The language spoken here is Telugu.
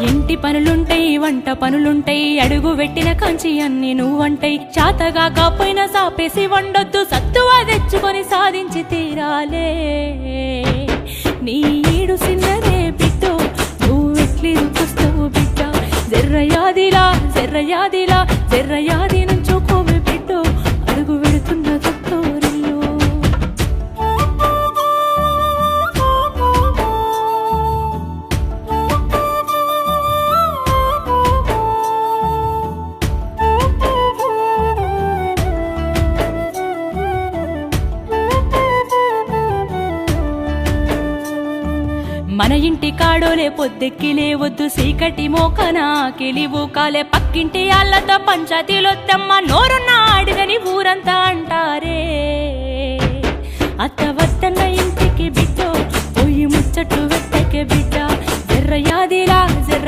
ఇంటి పనులుంటాయి వంట పనులుంటాయి అడుగు పెట్టిన కంచి అన్ని నువ్వంటాయి చాతగా కాపోయినా సాపేసి వండొద్దు సత్తువా తెచ్చుకొని సాధించి తీరాలే నీ ఈడు సిన్నరే బిడ్డో నువ్వెట్లి రుకుస్తావు బిడ్డ జర్రయాదిలా జర్రయాదిలా జర్రయాది నుంచోకోవే బిడ్డో అడుగు పెడుతున్న తొట్టోరిల్లు మన ఇంటి కాడోలే పొద్దెక్కి లేవద్దు సీకటి మోకనా కిలివు కాలే పక్కింటి అల్లతో పంచాయతీలొత్తమ్మ నోరున్న అడిగని ఊరంతా అంటారే అత్తవ